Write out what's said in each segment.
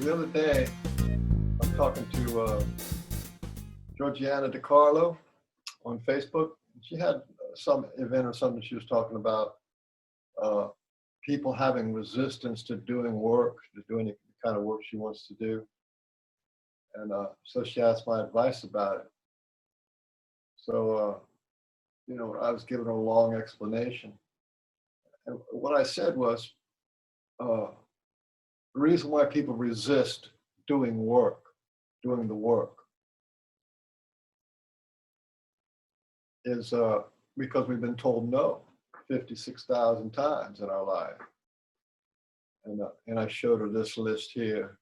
the other day, I'm talking to Georgeanna DeCarlo on Facebook. She had some event or something she was talking about people having resistance to doing work, to doing the kind of work she wants to do. And so she asked my advice about it. So, I was giving her a long explanation. And what I said was, the reason why people resist doing the work, is because we've been told no 56,000 times in our life. And I showed her this list here.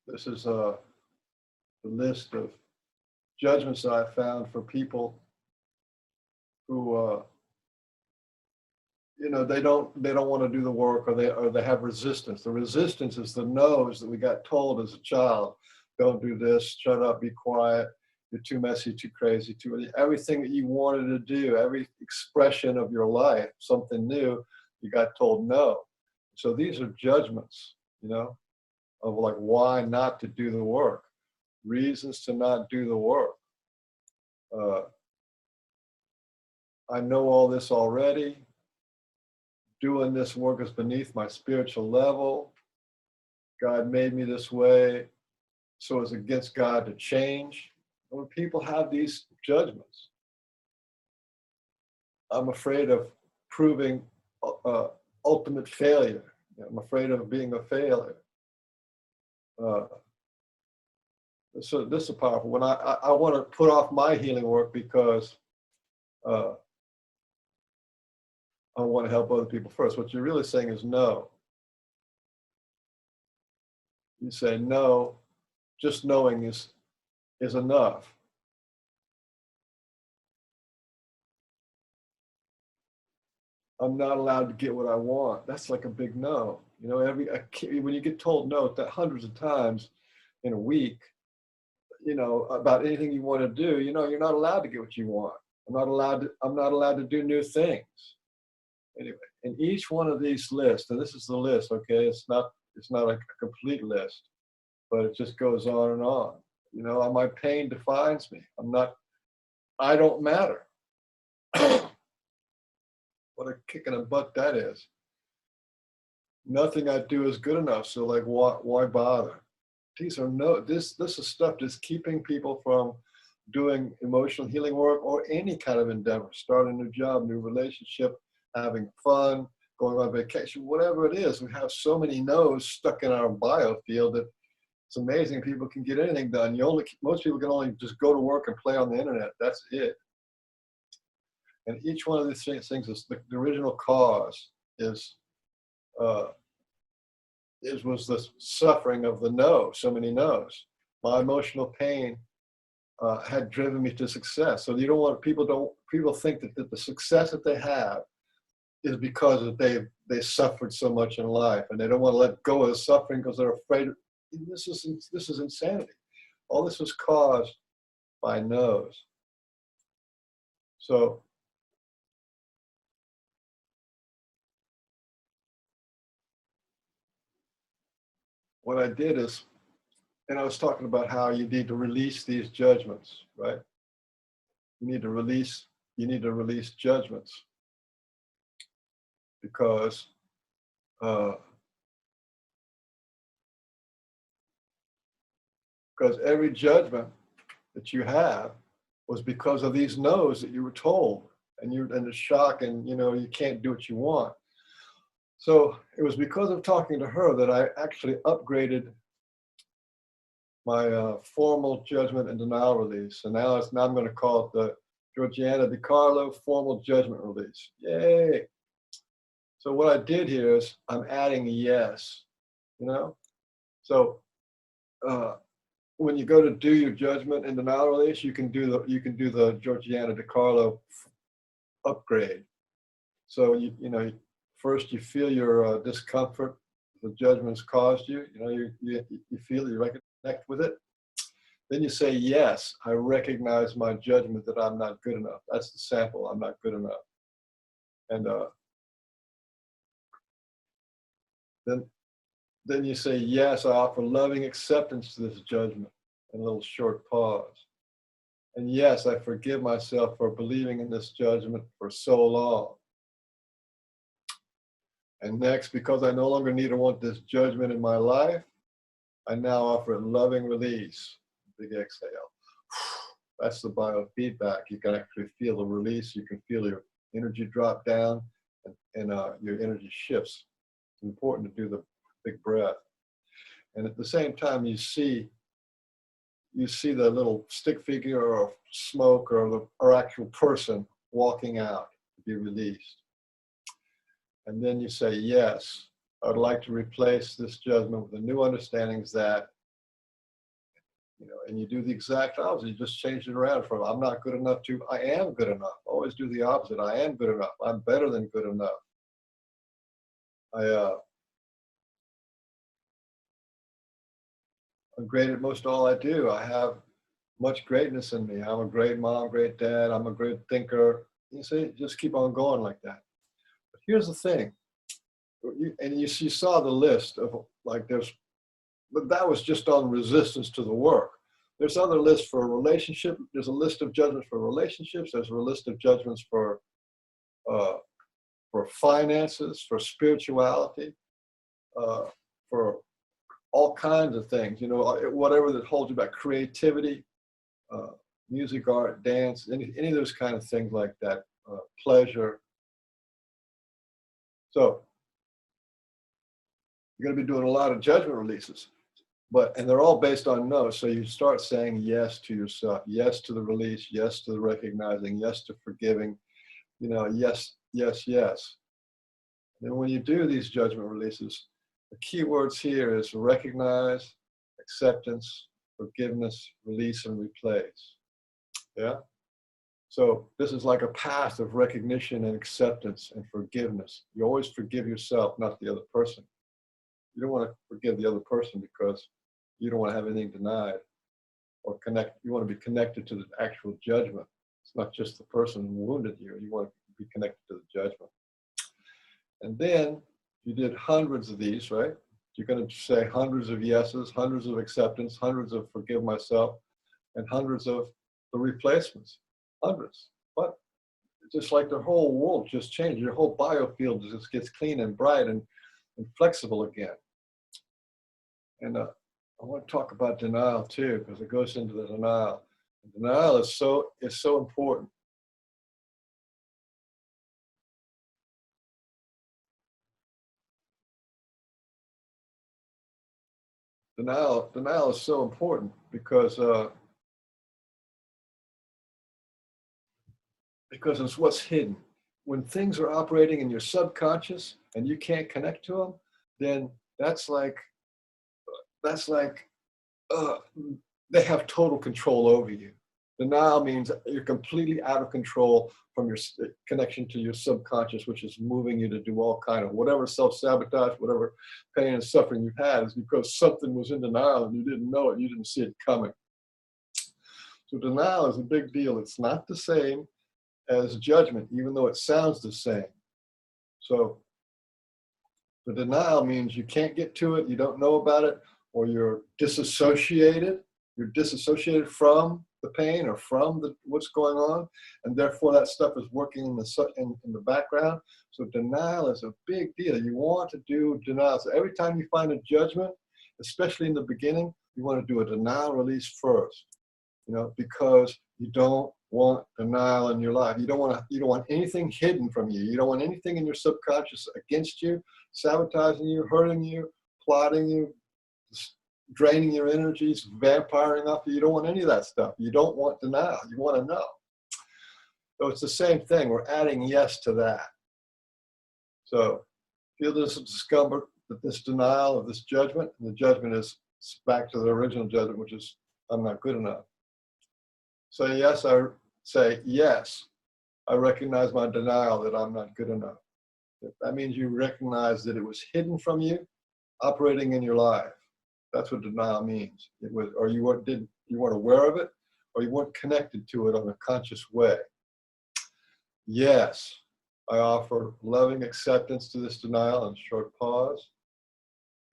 This is the list of judgments that I found for people who, they don't want to do the work, or they have resistance. The resistance is the no's that we got told as a child. Don't do this. Shut up. Be quiet. You're too messy. Too crazy. Everything that you wanted to do, every expression of your life, something new, you got told no. So these are judgments, of like why not to do the work, reasons to not do the work. I know all this already. Doing this work is beneath my spiritual level. God made me this way, so it's against God to change. When people have these judgments, I'm afraid of proving ultimate failure. I'm afraid of being a failure. So this is powerful. When I want to put off my healing work because I want to help other people first. What you're really saying is no. You say no, just knowing is enough. I'm not allowed to get what I want. That's like a big no. When you get told no that hundreds of times in a week, about anything you want to do, you're not allowed to get what you want. I'm not allowed to do new things. Anyway, in each one of these lists, and this is the list, okay? It's not a complete list, but it just goes on and on. My pain defines me. I don't matter. What a kick in the butt that is. Nothing I do is good enough, so like why bother? This is stuff that's keeping people from doing emotional healing work or any kind of endeavor, starting a new job, new relationship, having fun, going on vacation, whatever it is. We have so many no's stuck in our biofield that it's amazing people can get anything done. Most people can only just go to work and play on the internet. That's it. And each one of these things is the original cause was the suffering of the no, so many no's. My emotional pain had driven me to success. So people think that the success that they have is because they suffered so much in life, and they don't want to let go of the suffering because they're afraid. This is insanity. All this was caused by no's. So what I did is, and I was talking about how you need to release these judgments, right? You need to release judgments because every judgment that you have was because of these no's that you were told, and you're in the shock, and you can't do what you want. So it was because of talking to her that I actually upgraded my formal judgment and denial release. And now I'm going to call it the Georgeanna DeCarlo formal judgment release. Yay! So what I did here is I'm adding a yes. So when you go to do your judgment and denial release, you can do the Georgeanna DeCarlo upgrade. So first you feel your discomfort the judgment's caused you. You feel it, you reconnect with it. Then you say, yes, I recognize my judgment that I'm not good enough. That's the sample, I'm not good enough. And then you say, yes, I offer loving acceptance to this judgment. And a little short pause. And yes, I forgive myself for believing in this judgment for so long. And next, because I no longer need or want this judgment in my life, I now offer it loving release. Big exhale. That's the biofeedback. You can actually feel the release. You can feel your energy drop down, and your energy shifts. It's important to do the big breath. And at the same time, you see the little stick figure or smoke or actual person walking out to be released. And then you say, yes, I'd like to replace this judgment with the new understandings that, and you do the exact opposite. You just change it around from I'm not good enough to I am good enough. Always do the opposite. I am good enough. I'm better than good enough. I'm great at most all I do. I have much greatness in me. I'm a great mom, great dad. I'm a great thinker. You see, just keep on going like that. But here's the thing. You saw the list of but that was just on resistance to the work. There's other lists for a relationship. There's a list of judgments for relationships. There's a list of judgments for finances, for spirituality, for all kinds of things. Whatever that holds you back, creativity, music, art, dance, any of those kind of things like that, pleasure. So you're going to be doing a lot of judgment releases, and they're all based on no. So you start saying yes to yourself, yes to the release, yes to the recognizing, yes to forgiving, yes, yes, yes. And when you do these judgment releases, the key words here is recognize, acceptance, forgiveness, release, and replace. Yeah? So this is like a path of recognition and acceptance and forgiveness. You always forgive yourself, not the other person. You don't want to forgive the other person because you don't want to have anything denied or connect. You want to be connected to the actual judgment. It's not just the person who wounded you. You want to be connected to the judgment. And then you did hundreds of these, right? You're going to say hundreds of yeses, hundreds of acceptance, hundreds of forgive myself, and hundreds of the replacements. Hundreds. But it's just like the whole world just changed. Your whole biofield just gets clean and bright and flexible again. And I want to talk about denial too, because it goes into the denial. And denial is so important. Denial is so important because it's what's hidden. When things are operating in your subconscious and you can't connect to them, then that's like they have total control over you. Denial means you're completely out of control from your connection to your subconscious, which is moving you to do all kind of whatever self-sabotage, whatever pain and suffering you've had is because something was in denial and you didn't know it, you didn't see it coming. So denial is a big deal. It's not the same as judgment, even though it sounds the same. So the denial means you can't get to it, you don't know about it, or you're disassociated. You're disassociated from the pain or from what's going on, and therefore that stuff is working in the background. So denial is a big deal. You want to do denial. So every time you find a judgment, especially in the beginning, you want to do a denial release first, because you don't want denial in your life. You don't want anything hidden from you. You don't want anything in your subconscious against you, sabotaging you, hurting you, plotting you, draining your energies, vampiring off you. You don't want any of that stuff. You don't want denial. You want to know. So it's the same thing. We're adding yes to that. So feel this discomfort, this denial of this judgment, and the judgment is back to the original judgment, which is I'm not good enough. So yes, I recognize my denial that I'm not good enough. That means you recognize that it was hidden from you, operating in your life. That's what denial means. It was, or you you weren't aware of it, or you weren't connected to it on a conscious way. Yes, I offer loving acceptance to this denial and short pause.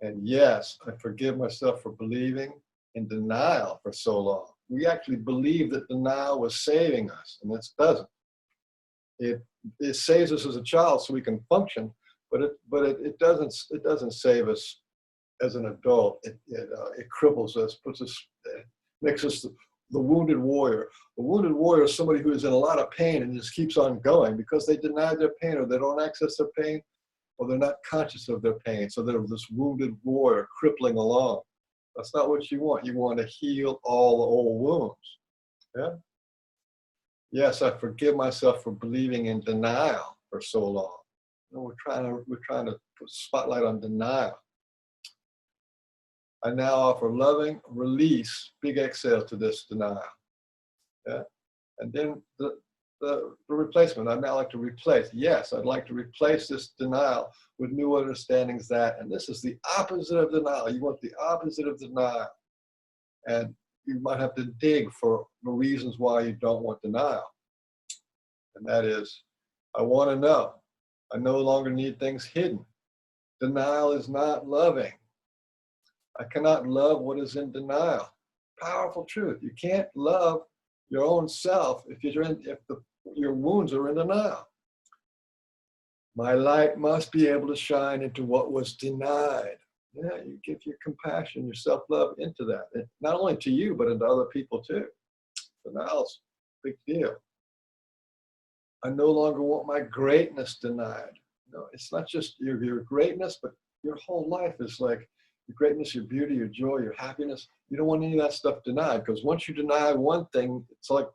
And yes, I forgive myself for believing in denial for so long. We actually believe that denial was saving us, and it doesn't. It saves us as a child so we can function, but it doesn't save us as an adult. It cripples us, makes us the wounded warrior. The wounded warrior is somebody who is in a lot of pain and just keeps on going because they deny their pain, or they don't access their pain, or they're not conscious of their pain. So they're this wounded warrior crippling along. That's not what you want. You want to heal all the old wounds. Yeah. Yes, I forgive myself for believing in denial for so long. We're trying to put a spotlight on denial. I now offer loving release, big exhale to this denial. Yeah, and then the replacement. I'd now like to replace. Yes, I'd like to replace this denial with new understandings that, and this is the opposite of denial. You want the opposite of denial, and you might have to dig for the reasons why you don't want denial. And that is, I want to know. I no longer need things hidden. Denial is not loving. I cannot love what is in denial. Powerful truth. You can't love your own self if your wounds are in denial. My light must be able to shine into what was denied. Yeah, you give your compassion, your self-love into that. Not only to you, but into other people too. Denial's a big deal. I no longer want my greatness denied. No, it's not just your greatness, but your whole life is like your greatness, your beauty, your joy, your happiness. You don't want any of that stuff denied, because once you deny one thing, it's like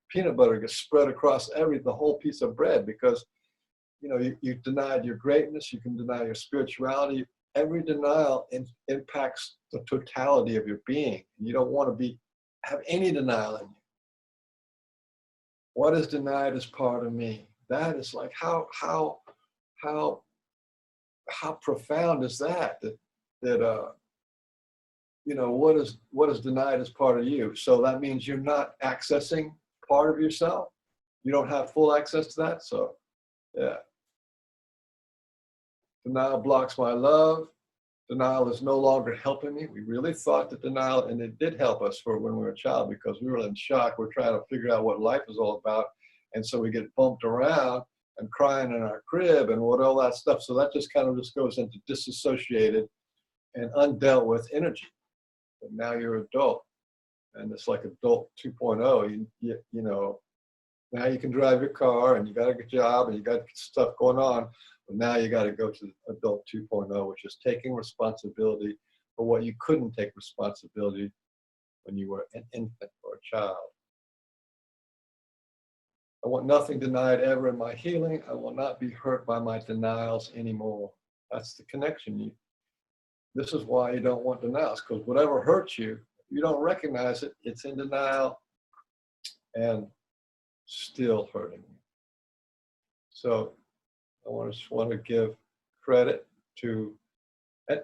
peanut butter gets spread across the whole piece of bread, because you denied your greatness, you can deny your spirituality. Every denial impacts the totality of your being. You don't want to have any denial in you. What is denied is part of me. That is like how profound is that what is denied is part of you. So that means you're not accessing part of yourself. You don't have full access to that. So yeah. Denial blocks my love. Denial is no longer helping me. We really thought that denial, and it did help us for when we were a child, because we were in shock. We're trying to figure out what life is all about. And so we get bumped around and crying in our crib and all that stuff. So that just goes into disassociated and undealt with energy. But now you're adult, and it's like adult 2.0. Now you can drive your car, and you got a good job, and you got stuff going on. But now you got to go to adult 2.0, which is taking responsibility for what you couldn't take responsibility when you were an infant or a child. I want nothing denied ever in my healing. I will not be hurt by my denials anymore. That's the connection. This is why you don't want denials, because whatever hurts you, you don't recognize it. It's in denial and still hurting you. So I just want to give credit to,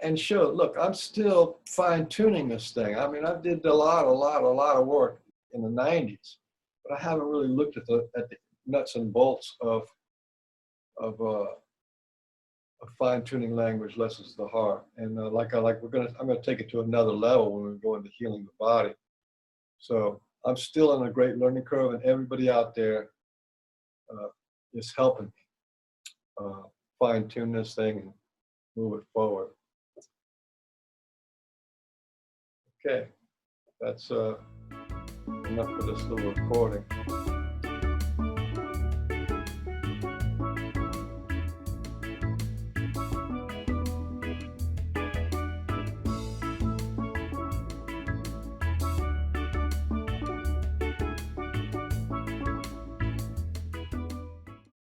and show, look, I'm still fine tuning this thing. I mean, I did a lot of work in the 90s, but I haven't really looked at the nuts and bolts of fine tuning language lessons the heart. And I'm gonna take it to another level when we go into healing the body. So I'm still on a great learning curve, and everybody out there is helping me fine tune this thing and move it forward. Okay, that's enough for this little recording.